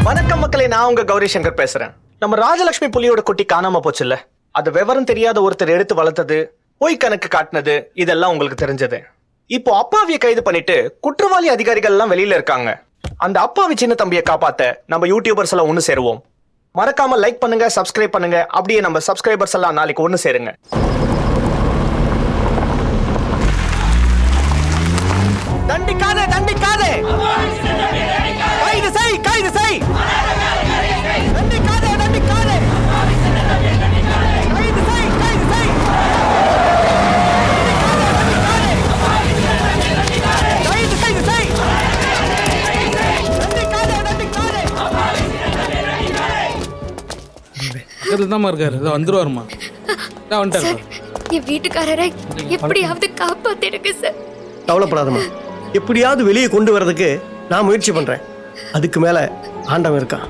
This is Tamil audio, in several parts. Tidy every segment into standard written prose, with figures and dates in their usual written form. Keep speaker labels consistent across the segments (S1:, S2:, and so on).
S1: வணக்கம் மக்களே, நான் உங்க கௌரி சங்கர் பேசுறேன். நம்ம ராஜலட்சுமி புலியோட குட்டி காணாம போச்சுல்ல, அது விவரம் தெரியாத ஒருத்தர் எடுத்து வளர்த்தது, பொய் கணக்கு காட்டினது, இதெல்லாம் உங்களுக்கு தெரிஞ்சது. இப்போ அப்பாவியை கைது பண்ணிட்டு குற்றவாளி அதிகாரிகள் எல்லாம் வெளியில இருக்காங்க. அந்த அப்பாவி சின்ன தம்பியை காப்பாத்த நம்ம யூடியூபர்ஸ் எல்லாம் ஒண்ணு சேருவோம். மறக்காம லைக் பண்ணுங்க, சப்ஸ்கிரைப் பண்ணுங்க. அப்படியே நம்ம சப்ஸ்கிரைபர்ஸ் எல்லாம் நாளைக்கு ஒண்ணு சேருங்க. தண்டிக்காதே, தண்டிக்காதே, கைது செய், கைது செய், தண்டிக்காதே, தண்டிக்காதே, கைது செய், கைது செய், கைது கைது செய், தண்டிக்காதே, தண்டிக்காதே.
S2: தான் இருக்காரு, இதை வந்துருவாருமா.
S3: சார், என் வீட்டுக்காரரை எப்படியாவது காப்பாத்திடுங்க சார்.
S4: கவலைப்படாதம்மா, எப்படியாவது வெளியே கொண்டு வரதுக்கு நான் முயற்சி பண்றேன். அதுக்கு மேல ஆண்டவன் இருக்கான்.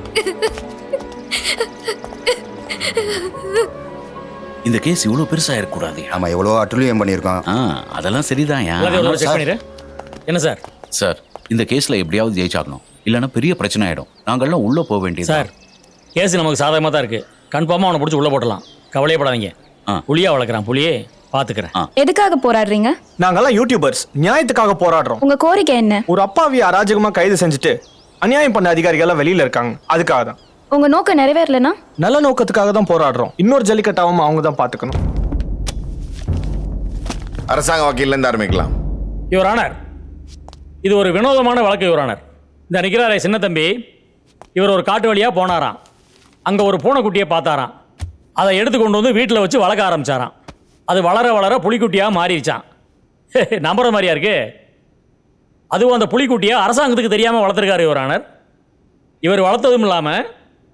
S5: இந்த கேஸ் இவ்வளவு பெருசா இருக்கக்கூடாது.
S6: ஆமா, எவ்வளோ அட்டுலியம் பண்ணியிருக்கோம்.
S5: அதெல்லாம் சரிதான்.
S7: என்ன சார்?
S5: சார், இந்த கேஸ்ல எப்படியாவது ஜெயிச்சாகணும், இல்லைன்னா பெரிய பிரச்சனை ஆயிடும். நாங்கள்லாம் உள்ள போக வேண்டியது.
S7: சார், கேஸ் நமக்கு சாதகமாக தான் இருக்கு. கன்ஃபார்மாக அவனை பிடிச்சி உள்ள போடலாம். கவலையப்படாதீங்க. புலியா வளர்க்குறான், புலியே பாத்துக்கிறேன்.
S3: எதுக்காக போராடுறீங்க?
S1: நாங்கெல்லாம் யூடியூபர்ஸ், நியாயத்துக்காக போராடுறோம்.
S3: உங்க கோரிக்கை என்ன?
S1: ஒரு அப்பாவியை அராஜகமா கைது செஞ்சுட்டு அநியாயம் பண்ண அதிகாரிகள் எல்லாம் வெளியில இருக்காங்க. அதுக்காக தான்.
S3: உங்க நோக்கம் நிறைவேறலனா?
S1: நல்ல நோக்கத்துக்காக தான் போராடுறோம். இன்னொரு ஜல்லிக்கட்டாவும் அவங்க தான் பாத்துக்கணும்.
S6: அரசாங்க வக்கீல்ல இருந்து ஆரம்பிக்கலாம்.
S7: யுவர் ஆனர், இது ஒரு வினோதமான வழக்கு யுவர் ஆனர். இந்த நிற்கிறாரே சின்ன தம்பி, இவர் ஒரு காட்டு வழியாக போனாராம். அங்கே ஒரு பூனைக்குட்டியை பார்த்தாராம். அதை எடுத்து கொண்டு வந்து வீட்டில் வச்சு வளர்க்க ஆரம்பிச்சாராம். அது வளர வளர புலிக்குட்டியாக மாறிடுச்சான். நம்புற மாதிரியா இருக்கு. அதுவும் அந்த புலிக்குட்டியை அரசாங்கத்துக்கு தெரியாமல் வளர்த்துருக்காரு யுவர் ஆனர். இவர் வளர்த்ததும் இல்லாமல்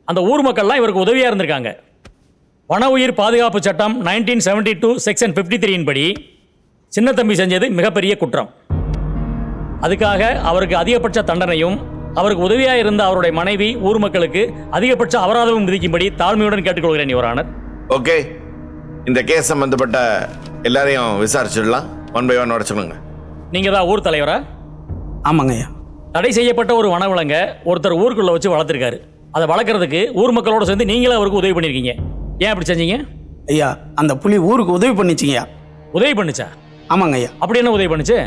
S7: அந்த ஊர் மக்கள்லாம் இவருக்கு உதவியாக இருந்திருக்காங்க. வன உயிர் பாதுகாப்பு சட்டம் 1972 செக்ஷன் 53 படி சின்ன தம்பி செஞ்சது மிகப்பெரிய குற்றம். அதுக்காக அவருக்கு அதிகபட்ச தண்டனையும், அவருக்கு உதவியாக இருந்த அவருடைய மனைவி, ஊர் மக்களுக்கு அதிகபட்ச அபராதமும் விதிக்கும்படி தாழ்மையுடன் கேட்டுக்கொள்கிறேன் யுவர் ஆனர்.
S6: ஓகே, இந்த கேஸ் சம்பந்தப்பட்ட எல்லாரையும் விசாரிச்சிடலாம். 1 by 1 வர சொல்லுங்க.
S7: நீங்க தான் ஊர் தலைவரா?
S2: ஆமாங்க ஐயா.
S7: தடை செய்யப்பட்ட ஒரு வனவிலங்கை ஒருத்தர் ஊருக்குள்ள வச்சு வளர்த்துருக்காரு. அதை வளர்க்கறதுக்கு ஊர் மக்களோட சேர்ந்து நீங்களே அவருக்கு உதவி பண்ணிருக்கீங்க. ஏன் அப்படி செஞ்சீங்க?
S2: ஐயா, அந்த புலி ஊருக்கு உதவி பண்ணிச்சிங்க.
S7: உதவி பண்ணுச்சா?
S2: ஆமாங்க ஐயா.
S7: அப்படி என்ன உதவி பண்ணுச்சு?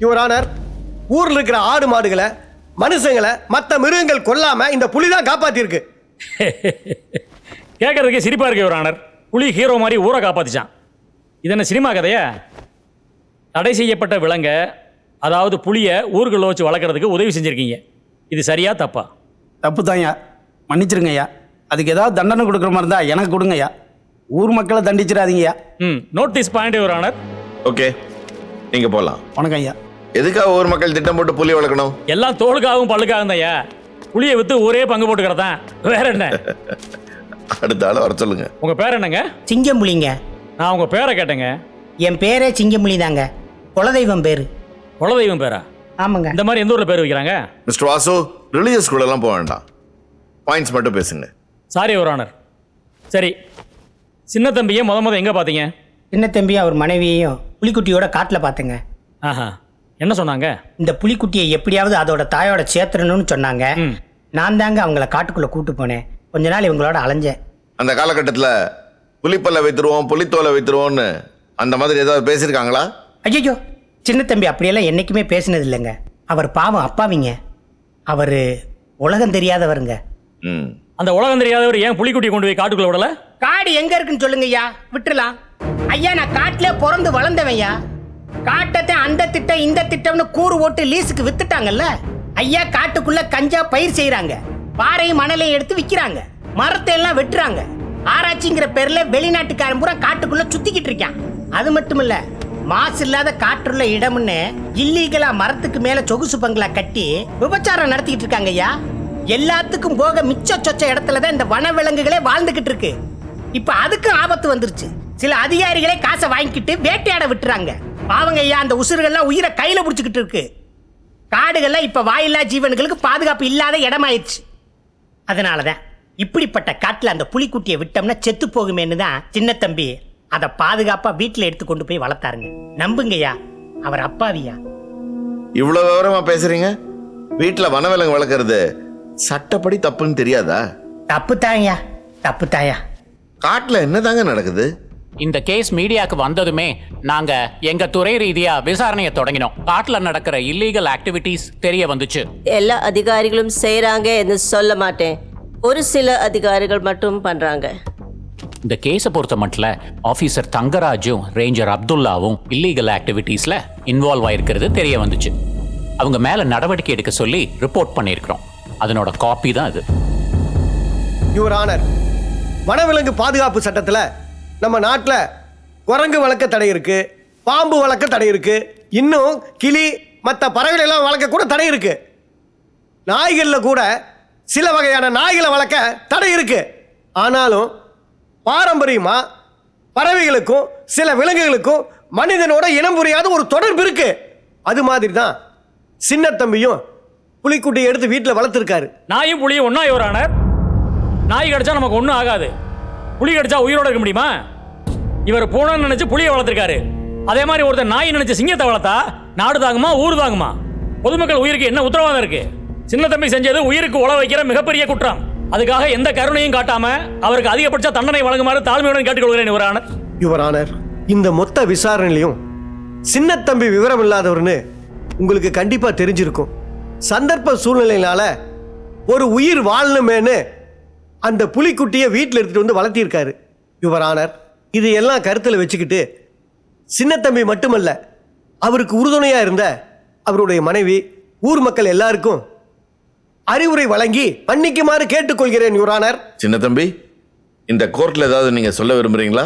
S4: யுவர் ஆனர், ஊர்ல இருக்கிற ஆடு மாடுகளை, மனுஷங்களை, மற்ற மிருகங்கள் கொல்லாம இந்த புலி தான் காப்பாத்திருக்கு.
S7: கேட்கறதுக்கே சிரிப்பா இருக்கு யுவர் ஆனர். புலி ஹீரோ மாதிரி ஊரை காப்பாத்திச்சான். இது என்ன சினிமா கதையா? தடை செய்யப்பட்ட விலங்கை, அதாவது புலியை ஊருக்குள்ள வச்சு வளர்க்குறதுக்கு உதவி செஞ்சுருக்கீங்க. இது சரியா தப்பா?
S2: தப்பு தான் ஐயா, மன்னிச்சிருங்க ஐயா. அதுக்கு ஏதாவது தண்டனை கொடுக்குற மாதிரி இருந்தால் எனக்கு கொடுங்க ஐயா. ஊர் மக்களை தண்டிச்சிடாதீங்கய்யா.
S7: Note this point your honour.
S6: Okay, நீங்க போகலாம்.
S2: வணக்கம் ஐயா.
S6: எதுக்காக ஊர் மக்கள் திட்டம் போட்டு புலி வளர்க்கணும்?
S7: எல்லாம் தோலுக்காகவும் பல்லுக்காகவும் தான் ஐயா. புளியை விற்று ஒரே பங்கு போட்டுக்கிறதான், வேற என்ன?
S6: அடுத்த ஆள் வர சொல்லுங்க.
S7: உங்க பேர் என்னங்க?
S8: சிங்கம்புலிங்க.
S7: நான் உங்க பேரை கேட்டேங்க.
S8: என் பேரே சிங்கம்புலி தாங்க. குலதெய்வம் பேரு.
S7: குலதெய்வம் பேரா?
S8: ஆமாங்க.
S7: இந்த மாதிரி எந்த ஊர்ல பேர் வைக்கிறாங்க?
S6: மிஸ்டர் வாசு, ரிலீஜியஸ் ஸ்கூல் எல்லாம் போக வேண்டாம். பாயிண்ட்ஸ் மட்டும் பேசுங்க.
S7: Sorry your honour. சரி, சின்ன தம்பியை முத எங்க பாத்தீங்க?
S8: சின்ன தம்பி அவர் மனைவியையும் புலிக்குட்டியோட காட்டில் பார்த்தேங்க.
S7: ஆஹா, என்ன சொன்னாங்க?
S8: இந்த புலிக்குட்டியை எப்படியாவது அதோட தாயோட சேர்த்துறணும்னு சொன்னாங்க. நான் தாங்க அவங்கள காட்டுக்குள்ள கூட்டு போனேன். கொஞ்ச நாள் இவங்களோட அலைஞ்சேன்.
S6: அந்த காலகட்டத்தில் புலிப்பல்ல வைத்துருவோம், புலித்தோலை வைத்துருவோம்னு அந்த மாதிரி ஏதாவது பேசியிருக்காங்களா?
S8: ஐயோ, சின்ன தம்பி அப்படியெல்லாம் என்னைக்குமே பேசினது இல்லைங்க. அவர் பாவம் அப்பாவிங்க. அவர் உலகம் தெரியாதவருங்க.
S7: அந்த உலகம் தெரியாதவர் ஏன் புலிக்குட்டியை கொண்டு போய் காட்டுக்குள்ள விடல?
S8: காடு எங்க இருக்குன்னு சொல்லுங்க ஐயா, விட்டுலாம். ஐயா, நான் காட்டிலே பிறந்து வளர்ந்தவையா. காட்டத்தை அந்த திட்டம் இந்த திட்டம்னு கூறு ஓட்டு லீஸுக்கு வித்துட்டாங்கல்ல. ஐயா, காட்டுக்குள்ள கஞ்சா பயிர் செய்யறாங்க, பாறையும் மணலையும் எடுத்து விற்கிறாங்க, மரத்தை எல்லாம் வெட்டுறாங்க. ஆராய்ச்சிங்கிற பேர்ல வெளிநாட்டுக்காரன் பூரா காட்டுக்குள்ள சுத்திக்கிட்டு இருக்கான். அது மட்டும் இல்ல, மாசு இல்லாத காற்றுள்ள இடம்னு இல்லீகலா மரத்துக்கு மேல சொகுசு பங்களா கட்டி விபச்சாரம் நடத்திக்கிட்டு இருக்காங்க ஐயா. எல்லாத்துக்கும் போக மிச்ச சொச்ச இடத்துலதான் இந்த வனவிலங்குகளே வாழ்ந்துகிட்டு இருக்கு. இப்ப அதுக்கும் ஆபத்து வந்துருச்சு. சில அதிகாரிகளே காசை வாங்கிக்கிட்டு வேட்டையாட விட்டுறாங்க. பாவங்க ஐயா, அந்த உசுறுகள்லாம் உயிரை கையில புடிச்சுக்கிட்டு இருக்கு. காடுகள்லாம் இப்ப வாயில்லா ஜீவன்களுக்கு பாதுகாப்பு இல்லாத இடமாயிடுச்சு. அதனாலதான் இப்படிப்பட்ட காட்டுல அந்த புலிக்குட்டியை விட்டோம்னா செத்து போகுமேன்னு தான் சின்ன தம்பி அதை பாதுகாப்பா வீட்டுல எடுத்து கொண்டு போய் வளர்த்தாருங்க. நம்புங்கய்யா, அவர் அப்பாவியா.
S6: இவ்வளவு விவரமா பேசுறீங்க. வீட்டுல வனவிலங்கு வளர்க்கறது சட்டப்படி தப்புன்னு தெரியாதா?
S8: தப்பு தாயா, தப்பு தாயா.
S6: காட்டுல என்னதாங்க நடக்குது?
S9: இந்த கேஸ் மீடியாக்கு வந்ததுமே நாங்க எங்க துறை ரீதியா விசாரணையை தொடங்கினோம். காட்டுல நடக்கிற இல்லீகல் ஆக்டிவிட்டீஸ் தெரிய வந்துச்சு.
S10: எல்லா அதிகாரிகளும் செய்றாங்க என்று சொல்ல மாட்டேன், ஒரு சில அதிகாரிகள் மட்டும் பண்றாங்க.
S9: இந்த கேஸை பொறுத்த மட்டும் ஆபீசர் தங்கராஜும் ரேஞ்சர் அப்துல்லாவும் இல்லீகல் ஆக்டிவிட்டீஸ்ல இன்வால்வ் ஆயிருக்கிறது தெரிய வந்துச்சு. அவங்க மேல நடவடிக்கை எடுக்க சொல்லி ரிப்போர்ட் பண்ணியிருக்கிறோம். அதனோட காப்பி தான் இது.
S4: யுவர் ஆனர், வனவிலங்கு பாதுகாப்பு சட்டத்துல நம்ம நாட்டுல குரங்கு வளர்க்க தடை இருக்கு, பாம்பு வளர்க்க தடை இருக்கு, இன்னும் கிளி மற்ற பறவைகள் எல்லாம் வளர்க்க கூட தடை இருக்கு. நாய்கள்ல கூட சில வகையான நாய்களை வளர்க்க தடை இருக்கு. ஆனாலும் பாரம்பரியமா பறவைகளுக்கும் சில விலங்குகளுக்கும் மனிதனோட இனம் புரியாத ஒரு தொடர்பு இருக்கு. அது மாதிரி தான் சின்ன தம்பியும் புலிக்குட்டியை எடுத்து வீட்டில் வளர்த்துருக்காரு.
S7: நாயும் புலியும் ஒன்றா யுவர் ஆனர். நாய் கடிச்சா நமக்கு ஒன்றும் ஆகாது, புலி கடிச்சா உயிரோட இருக்க முடியுமா? இவர் பூனைன்னு நினைச்சு புலியை வளர்த்துருக்காரு. அதே மாதிரி ஒருத்தர் நாய் நினைச்சு சிங்கத்தை வளர்த்தா நாடு தாங்குமா, ஊர் தாங்குமா? பொதுமக்கள் உயிருக்கு என்ன உத்தரவாதம் இருக்கு? சின்ன தம்பி செஞ்சது உயிருக்கு உழ வைக்கிற மிகப்பெரிய குற்றம். அதுக்காக எந்த கருணையும் காட்டாம அவருக்கு அதிகபட்ச தண்டனை வழங்குமாறு தாழ்மையுடன் கேட்டுக்கொள்கிறேன் யுவர் ஆனர்.
S4: யுவர் ஆனர், இந்த மொத்த விசாரணையிலையும் சின்ன தம்பி விவரம் இல்லாதவர்னு உங்களுக்கு கண்டிப்பா தெரிஞ்சிருக்கும். சந்தர்ப்ப சூழ்நிலையினால ஒரு உயிர் வாழணுமேனு அந்த புலிக்குட்டியை வீட்டில் எடுத்துட்டு வந்து வளர்த்திருக்காரு. யுவர் ஆனர், இது எல்லாம் கருத்தில் வச்சுக்கிட்டு சின்ன தம்பி மட்டுமல்ல, அவருக்கு உறுதுணையா இருந்த அவருடைய மனைவி, ஊர் மக்கள் எல்லாருக்கும் அறிவுரை வழங்கி மன்னிக்குமாறு கேட்டுக்கொள்கிறேன் யுவர் ஆனர்.
S6: சின்ன தம்பி, இந்த கோர்ட்ல ஏதாவது நீங்க சொல்ல விரும்புறீங்களா?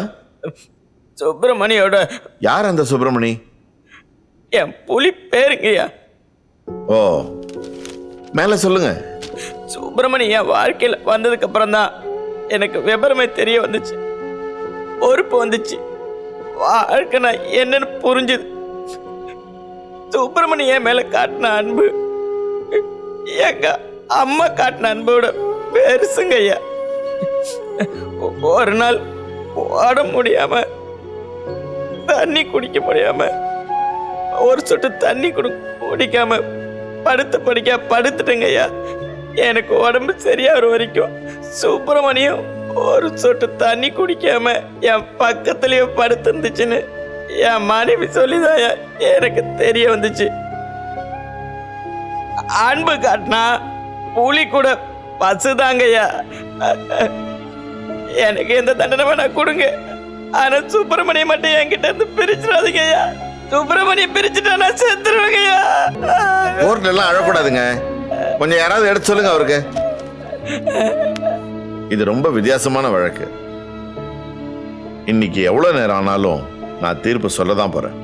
S11: சுப்பிரமணியோட.
S6: யார் அந்த சுப்பிரமணி?
S11: என் புலி பேருங்கய்யா.
S6: ஓ, மேல சொல்லுங்க.
S11: சுப்பிரமணி என் வாழ்க்கையில் வந்ததுக்கு அப்புறம் தான் எனக்கு விபரமே தெரிய வந்துச்சு, பொறுப்பு வந்துச்சு, வாழ்க்கை நான் என்னன்னு புரிஞ்சுது. சுப்பிரமணி என் மேல காட்டின அன்பு எங்க அம்மா காட்டின அன்போட பெருசுங்க ஐயா. ஒரு நாள் ஓட முடியாம, தண்ணி குடிக்க முடியாம, ஒரு சொட்டு தண்ணி குடிக்காம படுத்துட்டேங்க ஐயா. எனக்கு உடம்பு சரியாகிற வரைக்கும் சுப்பிரமணியம் ஒரு சொட்டு தண்ணி குடிக்காம என் பக்கத்துலயே படுத்துருந்துச்சுன்னு என் மனைவி சொல்லிதான் எனக்கு தெரிய வந்துச்சு. அன்பு காட்டினா புலி கூட பசுதாங்கய்யா. எனக்கு எந்த தண்டனை வேணா கொடுங்க, ஆனா சுப்பிரமணியம் மட்டும் என்கிட்ட இருந்து பிரிச்சிடாதீங்க ஐயா. சுப்பிரமணியம் பிரிச்சுட்டா நான் செத்துருவேங்க ஐயா.
S6: கோர்ட்ல எல்லாம் அழக்கூடாதுங்க, கொஞ்சம் யாராவது எடுத்து சொல்லுங்க அவருக்கு. இது ரொம்ப வித்தியாசமான வழக்கு. இன்னைக்கு எவ்வளவு நேரம் ஆனாலும் நான் தீர்ப்பு சொல்லதான் போறேன்.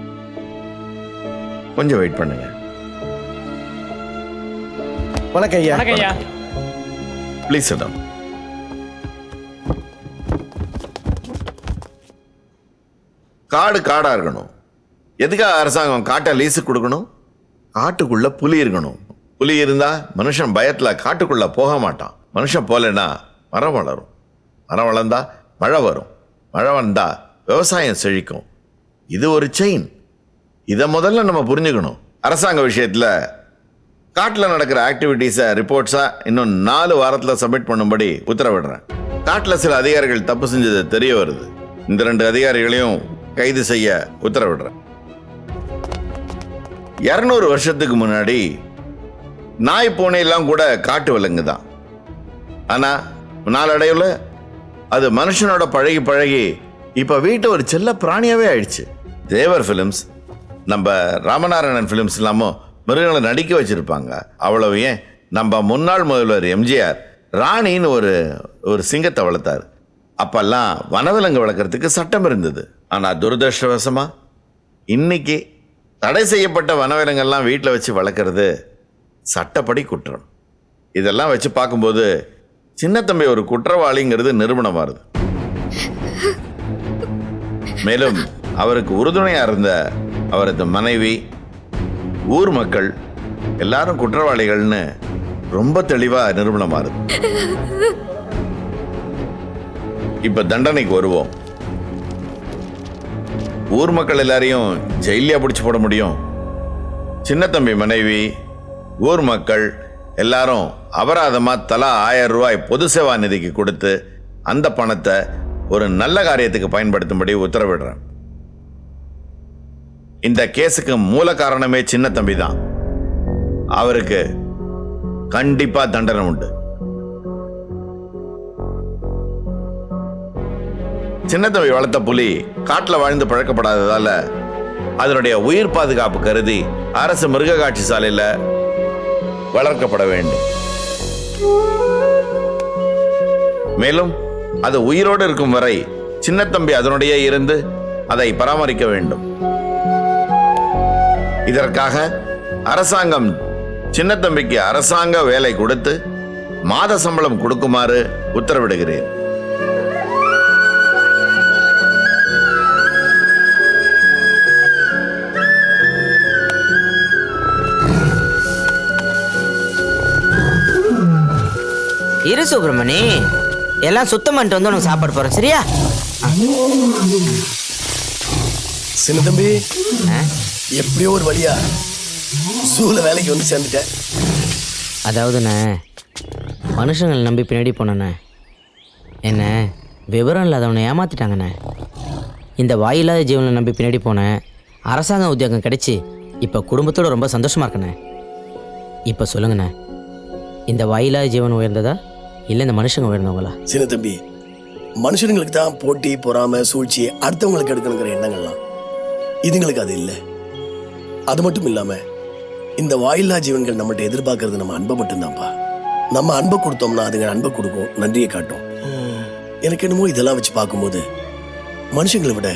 S6: கொஞ்சம் வெயிட் பண்ணுங்க.
S4: வணக்கம் ஐயா.
S7: வணக்கம் ஐயா.
S6: Please sit down. காடு காடா இருக்கணும். எதுக்காக அரசாங்கம் காட்டை லீஸு கொடுக்கணும்? காட்டுக்குள்ள புலி இருக்கணும். புலி இருந்தா மனுஷன் பயத்துல காட்டுக்குள்ள போக மாட்டான். மனுஷன் போலன்னா மரம் வளரும், மரம் வளர்ந்தா மழை வரும், மழை வந்தா விவசாயம் செழிக்கும். இது ஒரு செயின். இதை முதல்ல நம்ம புரிஞ்சுக்கணும். அரசாங்க விஷயத்துல காட்டில் நடக்கிற ஆக்டிவிட்டீஸை ரிப்போர்ட்ஸா இன்னும் 4 வாரத்தில் சப்மிட் பண்ணும்படி உத்தரவிடுறேன். காட்டில் சில அதிகாரிகள் தப்பு செஞ்சது தெரிய வருது. இந்த 2 அதிகாரிகளையும் கைது செய்ய உத்தரவிடுறேன். 200 வருஷத்துக்கு முன்னாடி நாய் பூனையெல்லாம் கூட காட்டு விலங்கு தான். ஆனா நாளடைவில் அது மனுஷனோட பழகி பழகி இப்ப வீட்டு ஒரு செல்ல பிராணியாவே ஆயிடுச்சு. தேவர் பிலிம்ஸ், நம்ம ராமநாராயணன் பிலிம்ஸ் இல்லாமல் மிருகங்களை நடிக்க வச்சிருப்பாங்க. அவ்வளவு ஏன், நம்ம முன்னாள் முதல்வர் எம்ஜிஆர் ராணின்னு ஒரு சிங்கத்தை வளர்த்தாரு. அப்பெல்லாம் வனவிலங்கு வளர்க்கறதுக்கு சட்டம் இருந்தது. ஆனா துரதிருஷ்டவசமா இன்னைக்கு தடை செய்யப்பட்ட வனவிலங்கெல்லாம் வீட்டில் வச்சு வளர்க்கறது சட்டப்படி குற்றம். இதெல்லாம் வச்சு பார்க்கும்போது சின்னத்தம்பி ஒரு குற்றவாளிங்கிறது நிரூபணமாகுது. மேலும் அவருக்கு உறுதுணையா இருந்த அவரது மனைவி, ஊர் மக்கள் எல்லாரும் குற்றவாளிகள்னு ரொம்ப தெளிவா நிரூபணமாகுது. இப்ப தண்டனைக்கு வருவோம். ஊர் மக்கள் எல்லாரையும் ஜெயிலியா பிடிச்சு போட முடியும்? சின்னத்தம்பி மனைவி, ஊர் மக்கள் எல்லாரும் அபராதமா தலா 1000 ரூபாய் பொது சேவா நிதிக்கு கொடுத்து அந்த பணத்தை ஒரு நல்ல காரியத்துக்கு பயன்படுத்தும்படி உத்தரவிடுறேன். இந்த கேஸுக்கு மூல காரணமே சின்ன தம்பி தான். அவருக்கு கண்டிப்பா தண்டனை உண்டு. சின்ன தம்பி வளர்த்த புலி காட்டுல வாழ்ந்து பழக்கப்படாததால அதனுடைய உயிர் பாதுகாப்பு கருதி அரசு மிருக காட்சி சாலையில வளர்க்கப்பட வேண்டும். மேலும் அது உயிரோடு இருக்கும் வரை சின்ன தம்பி அதனுடைய இருந்து அதை பராமரிக்க வேண்டும். இதற்காக அரசாங்கம் சின்ன தம்பிக்கு அரசாங்க வேலை கொடுத்து மாத சம்பளம் கொடுக்குமாறு உத்தரவிடுகிறேன்.
S11: இரு சுப்பிரமணி, எல்லாம் சுத்தம் பண்ணிட்டு வந்து உனக்கு சாப்பாடு போறேன், சரியா?
S4: சின்ன தம்பி, எப்படியோ ஒரு வழியா ஜூல வேலைக்கு வந்து சேர்ந்துட்டேன்.
S11: அதாவதுண்ணே, மனுஷங்களை நம்பி பின்னாடி போனேண்ணே, என்ன விவரம் இல்லாதவனை ஏமாத்திட்டாங்கண்ணே. இந்த வாயில்லாத ஜீவனை நம்பி பின்னாடி போனேன், அரசாங்க உத்தியோகம் கிடைச்சி இப்போ குடும்பத்தோட ரொம்ப சந்தோஷமா இருக்கண்ணே. இப்போ சொல்லுங்கண்ணே, இந்த வாயில்லாத ஜீவன் உயர்ந்ததா இல்லை இந்த மனுஷங்க உயர்ந்தவங்களா?
S4: சின்ன தம்பி, மனுஷனுங்களுக்கு தான் போட்டி, பொறாமை, சூழ்ச்சி, அடுத்தவங்களுக்கு எடுக்கணுங்கிற எண்ணங்கள்லாம். இதுங்களுக்கு அது இல்லை. அது மட்டும் இல்லாம இந்த வாயில்லா ஜீவன்கள் நம்மகிட்ட எதிர்பார்க்கறது நம்ம அன்பை மட்டும்தான்ப்பா. நம்ம அன்பை கொடுத்தோம்னா அதுங்க அன்பை கொடுக்கும், நன்றியை காட்டும். எனக்கு என்னமோ இதெல்லாம் வச்சு பார்க்கும்போது மனுஷங்களை விட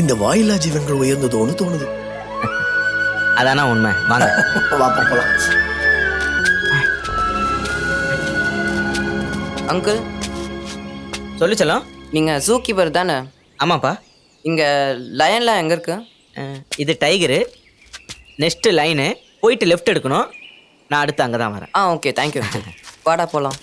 S4: இந்த வாயில்லா ஜீவன்கள் உயர்ந்ததோன்னு தோணுது.
S11: அதானா உண்மை. வாங்க
S4: வாப்பா போலாம்.
S11: அங்கிள் சொல்லிச்சலாம், நீங்கள் ஜூ கீப்பர் தானே? ஆமாப்பா. இங்கே லயன்லாம் எங்கே இருக்கு? இது டைகரு. நெக்ஸ்ட்டு லைனு போயிட்டு லெஃப்ட் எடுக்கணும். நான் அடுத்து அங்கே தான் வரேன். Okay, thank you. வாடா போகலாம்.